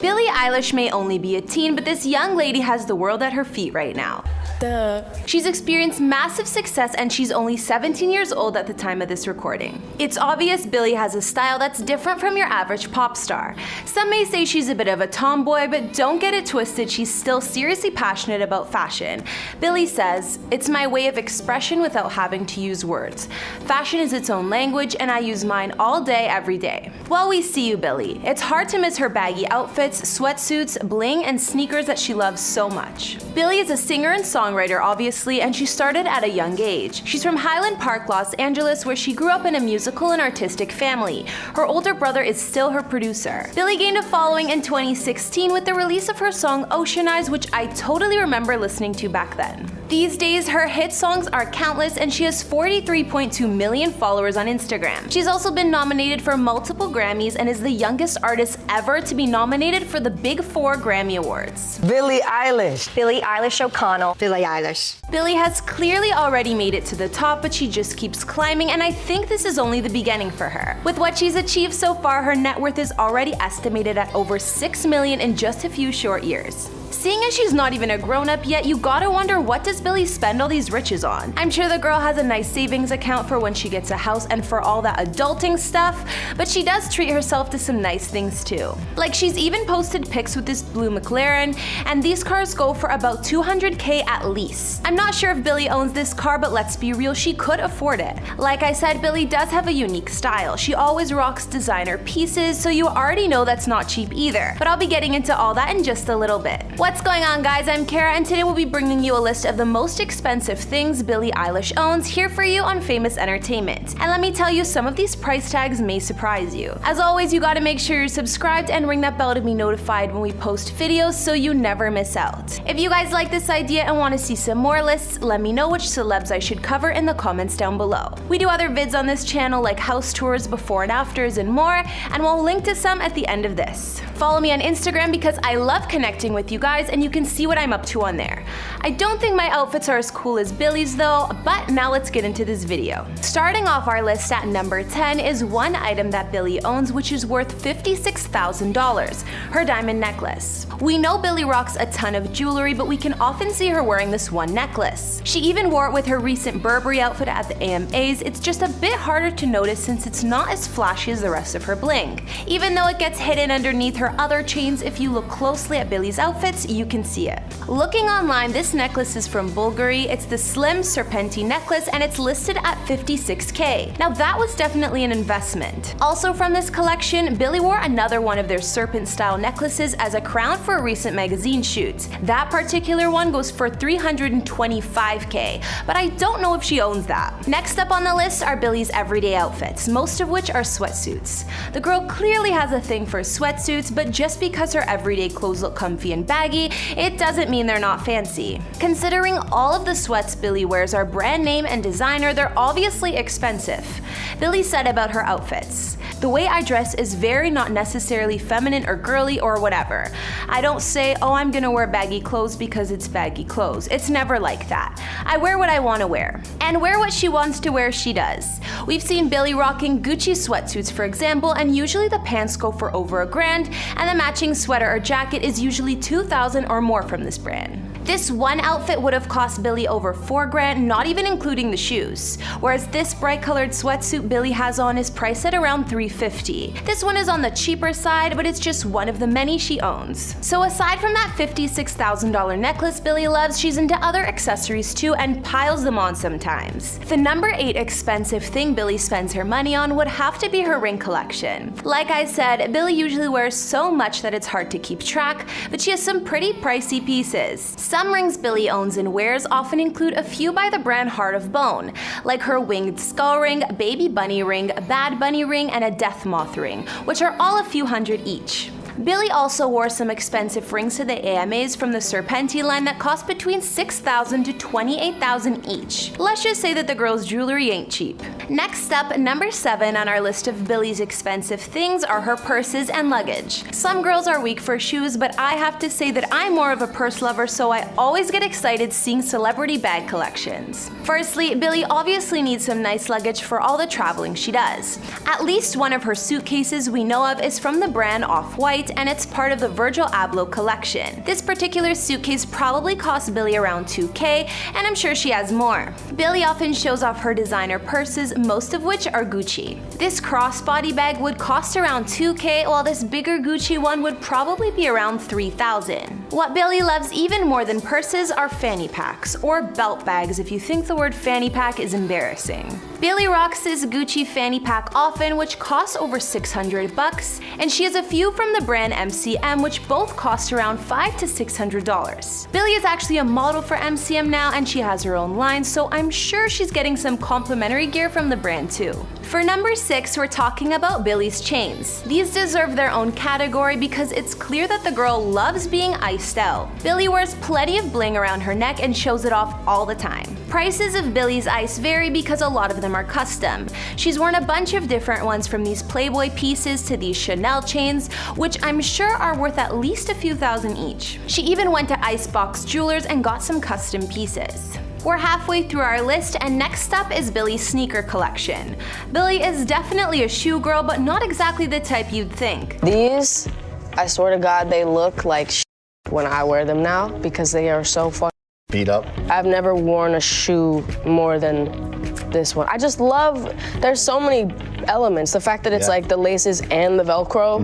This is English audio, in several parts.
Billie Eilish may only be a teen, but this young lady has the world at her feet right now. She's experienced massive success and she's only 17 years old at the time of this recording. It's obvious Billie has a style that's different from your average pop star. Some may say she's a bit of a tomboy, but don't get it twisted, she's still seriously passionate about fashion. Billie says, "It's my way of expression without having to use words. Fashion is its own language and I use mine all day, every day." Well, we see you, Billie. It's hard to miss her baggy outfits, sweatsuits, bling, and sneakers that she loves so much. Billie is a singer and songwriter, obviously, and she started at a young age. She's from Highland Park, Los Angeles, where she grew up in a musical and artistic family. Her older brother is still her producer. Billie gained a following in 2016 with the release of her song Ocean Eyes, which I totally remember listening to back then. These days, her hit songs are countless and she has 43.2 million followers on Instagram. She's also been nominated for multiple Grammys and is the youngest artist ever to be nominated for the Big Four Grammy Awards. Billie Eilish. Billie Eilish O'Connell. Billie Eilish. Billie has clearly already made it to the top, but she just keeps climbing, and I think this is only the beginning for her. With what she's achieved so far, her net worth is already estimated at over $6 million in just a few short years. Seeing as she's not even a grown-up yet, you gotta wonder, what does Billie spend all these riches on? I'm sure the girl has a nice savings account for when she gets a house and for all that adulting stuff, but she does treat herself to some nice things too. Like, she's even posted pics with this blue McLaren, and these cars go for about $200K at least. I'm not sure if Billie owns this car, but let's be real, she could afford it. Like I said, Billie does have a unique style. She always rocks designer pieces, so you already know that's not cheap either. But I'll be getting into all that in just a little bit. What's going on, guys? I'm Kara, and today we'll be bringing you a list of the most expensive things Billie Eilish owns here for you on Famous Entertainment. And let me tell you, some of these price tags may surprise you. As always, you gotta make sure you're subscribed and ring that bell to be notified when we post videos so you never miss out. If you guys like this idea and want to see some more lists, let me know which celebs I should cover in the comments down below. We do other vids on this channel like house tours, before and afters, and more, and we'll link to some at the end of this. Follow me on Instagram because I love connecting with you guys and you can see what I'm up to on there. I don't think my outfits are as cool as Billie's though, but now let's get into this video. Starting off our list at number 10 is one item that Billie owns, which is worth $56,000, her diamond necklace. We know Billie rocks a ton of jewelry, but we can often see her wearing this one necklace. She even wore it with her recent Burberry outfit at the AMAs. It's just a bit harder to notice since it's not as flashy as the rest of her bling. Even though it gets hidden underneath her other chains, if you look closely at Billie's outfits, you can see it. Looking online, this necklace is from Bulgari. It's the slim serpentine necklace and it's listed at $56K. Now that was definitely an investment. Also from this collection, Billie wore another one of their serpent style necklaces as a crown for a recent magazine shoot. That particular one goes for $325K, but I don't know if she owns that. Next up on the list are Billie's everyday outfits, most of which are sweatsuits. The girl clearly has a thing for sweatsuits, but just because her everyday clothes look comfy and baggy, it doesn't mean they're not fancy. Considering all of the sweats Billie wears are brand name and designer, they're obviously expensive. Billie said about her outfits, "The way I dress is very not necessarily feminine or girly or whatever. I don't say, oh, I'm gonna wear baggy clothes because it's baggy clothes. It's never like that. I wear what I wanna wear. And wear what she wants to wear, she does." We've seen Billie rocking Gucci sweatsuits, for example, and usually the pants go for over $1,000, and the matching sweater or jacket is usually $2,000 or more from this brand. This one outfit would have cost Billie over $4,000, not even including the shoes. Whereas this bright colored sweatsuit Billie has on is priced at around $350. This one is on the cheaper side, but it's just one of the many she owns. So aside from that $56,000 necklace Billie loves, she's into other accessories too and piles them on sometimes. The number 8 expensive thing Billie spends her money on would have to be her ring collection. Like I said, Billie usually wears so much that it's hard to keep track, but she has some pretty pricey pieces. Some rings Billie owns and wears often include a few by the brand Heart of Bone, like her winged skull ring, baby bunny ring, bad bunny ring, and a death moth ring, which are all a few hundred each. Billie also wore some expensive rings to the AMAs from the Serpenti line that cost between $6,000 to $28,000 each. Let's just say that the girl's jewelry ain't cheap. Next up, number 7 on our list of Billie's expensive things are her purses and luggage. Some girls are weak for shoes, but I have to say that I'm more of a purse lover, so I always get excited seeing celebrity bag collections. Firstly, Billie obviously needs some nice luggage for all the traveling she does. At least one of her suitcases we know of is from the brand Off-White, white, and it's part of the Virgil Abloh collection. This particular suitcase probably cost Billie around $2K, and I'm sure she has more. Billie often shows off her designer purses, most of which are Gucci. This crossbody bag would cost around $2K, while this bigger Gucci one would probably be around $3,000. What Billie loves even more than purses are fanny packs, or belt bags if you think the word fanny pack is embarrassing. Billie rocks this Gucci fanny pack often, which costs over $600, and she has a few from the brand MCM, which both cost around $500 to $600. Billie is actually a model for MCM now, and she has her own line, so I'm sure she's getting some complimentary gear from the brand too. For number 6, we're talking about Billie's chains. These deserve their own category because it's clear that the girl loves being iced out. Billie wears plenty of bling around her neck and shows it off all the time. Prices of Billie's ice vary because a lot of them are custom. She's worn a bunch of different ones, from these Playboy pieces to these Chanel chains, which I'm sure are worth at least a few thousand each. She even went to Icebox Jewelers and got some custom pieces. We're halfway through our list, and next up is Billie's sneaker collection. Billie is definitely a shoe girl, but not exactly the type you'd think. These, I swear to God, they look like when I wear them now because they are so fucking beat up. I've never worn a shoe more than this one. I just love, there's so many elements. The fact that it's like the laces and the Velcro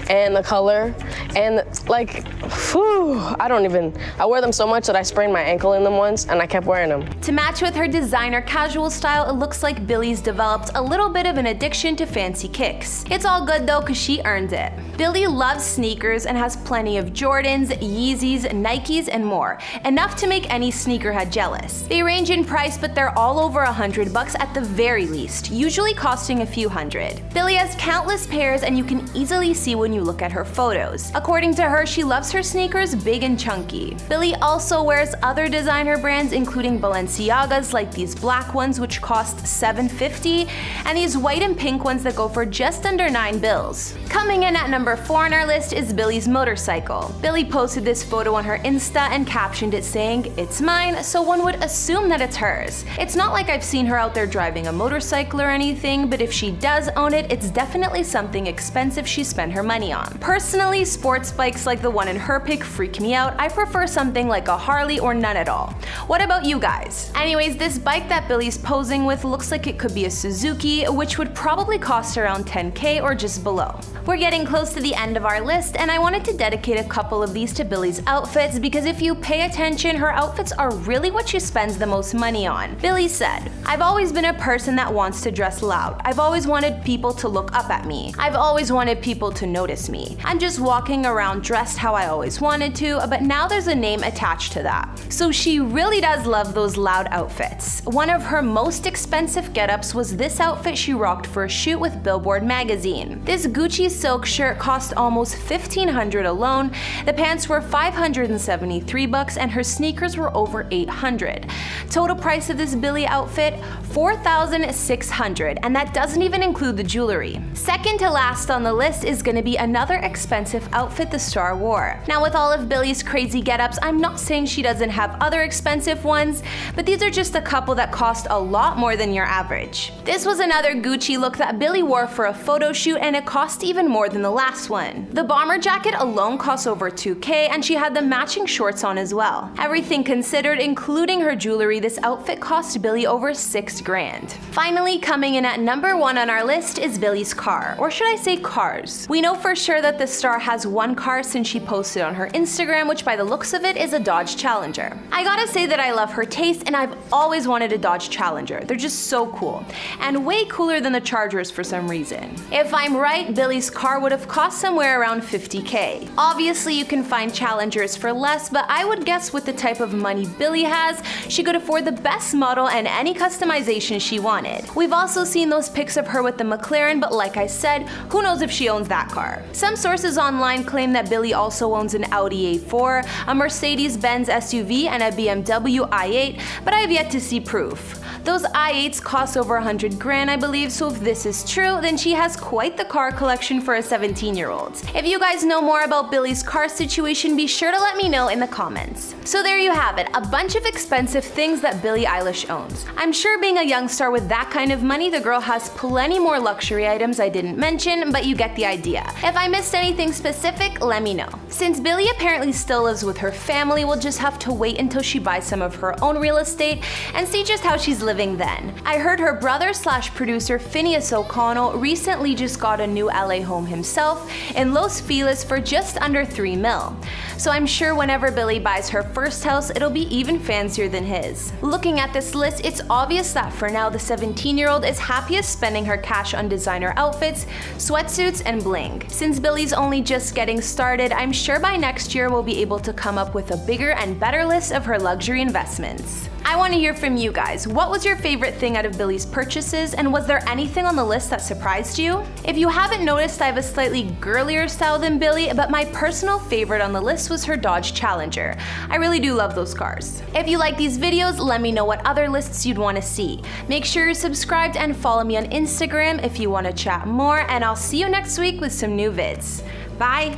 and the color and like, whew, I wear them so much that I sprained my ankle in them once and I kept wearing them. To match with her designer casual style, it looks like Billie's developed a little bit of an addiction to fancy kicks. It's all good though, cause she earned it. Billie loves sneakers and has plenty of Jordans, Yeezys, Nikes, and more. Enough to make any sneakerhead jealous. They range in price, but they're all over $100 at the very least, usually costing a few hundred. Billie has countless pairs, and you can easily see when you look at her photos. According to her, she loves her sneakers big and chunky. Billie also wears other designer brands, including Balenciagas, like these black ones which cost $750, and these white and pink ones that go for just under $9. Coming in at number 4 on our list is Billie's motorcycle. Billie posted this photo on her Insta and captioned it saying, "It's mine," so one would assume that it's hers. It's not like I've seen her out there driving a motorcycle or anything, but if she does own it, it's definitely something expensive she spent her money on. Personally, sports bikes like the one in her pic freak me out. I prefer something like a Harley or none at all. What about you guys? Anyways, this bike that Billie's posing with looks like it could be a Suzuki, which would probably cost around $10K or just below. We're getting close to the end of our list, and I wanted to dedicate a couple of these to Billie's outfits because if you pay attention, her outfits are really what she spends the most money on. Billie said, "I've always been a person that wants to dress loud. I've always wanted people to look up at me. I've always wanted people to notice me. I'm just walking around dressed how I always wanted to, but now there's a name attached to that." So she really does love those loud outfits. One of her most expensive get-ups was this outfit she rocked for a shoot with Billboard magazine. This Gucci silk shirt cost almost $1,500 alone, the pants were $573, and her sneakers were over $800. Total price of this Billie outfit, $4,600, and that doesn't even include the jewelry. Second to last on the list is gonna be another expensive outfit the star wore. Now with all of Billie's crazy get-ups, I'm not saying she doesn't have other expensive ones, but these are just a couple that cost a lot more than your average. This was another Gucci look that Billie wore for a photo shoot, and it cost even more than the last one. The bomber jacket alone cost over $2K, and she had the matching shorts on as well. Everything considered, including her jewelry, this outfit cost Billie over $6,000. Finally, coming in at number 1 on our list is Billie's car, or should I say cars. We know for sure that the star has one car since she posted on her Instagram, which by the looks of it is a Dodge Challenger. I gotta say that I love her taste, and I've always wanted a Dodge Challenger. They're just so cool, and way cooler than the Chargers for some reason. If I'm right, Billie's car would have cost somewhere around $50K. Obviously, you can find Challengers for less, but I would guess with the type of money Billie has, she could afford the best model and any customization she wanted. We've also seen those pics of her with the McLaren, but like I said, who knows if she owns that car. Some sources online claim that Billie also owns an Audi A4, a Mercedes-Benz SUV, and a BMW i8, but I've yet to see proof. Those i8s cost over $100,000, I believe, so if this is true, then she has quite the car collection for a 17-year-old. If you guys know more about Billie's car situation, be sure to let me know in the comments. So there you have it, a bunch of expensive things that Billie Eilish owns. I'm sure being a young star with that kind of money, the girl has plenty plenty more luxury items I didn't mention, but you get the idea. If I missed anything specific, let me know. Since Billie apparently still lives with her family, we'll just have to wait until she buys some of her own real estate and see just how she's living then. I heard her brother/producer Phineas O'Connell recently just got a new LA home himself in Los Feliz for just under $3 million. So I'm sure whenever Billie buys her first house, it'll be even fancier than his. Looking at this list, it's obvious that for now the 17-year-old is happiest spending her cash on designer outfits, sweatsuits, and bling. Since Billie's only just getting started, I'm sure by next year we'll be able to come up with a bigger and better list of her luxury investments. I want to hear from you guys. What was your favorite thing out of Billie's purchases, and was there anything on the list that surprised you? If you haven't noticed, I have a slightly girlier style than Billie, but my personal favorite on the list was her Dodge Challenger. I really do love those cars. If you like these videos, let me know what other lists you'd want to see. Make sure you're subscribed and follow me on Instagram if you want to chat more, and I'll see you next week with some new vids. Bye!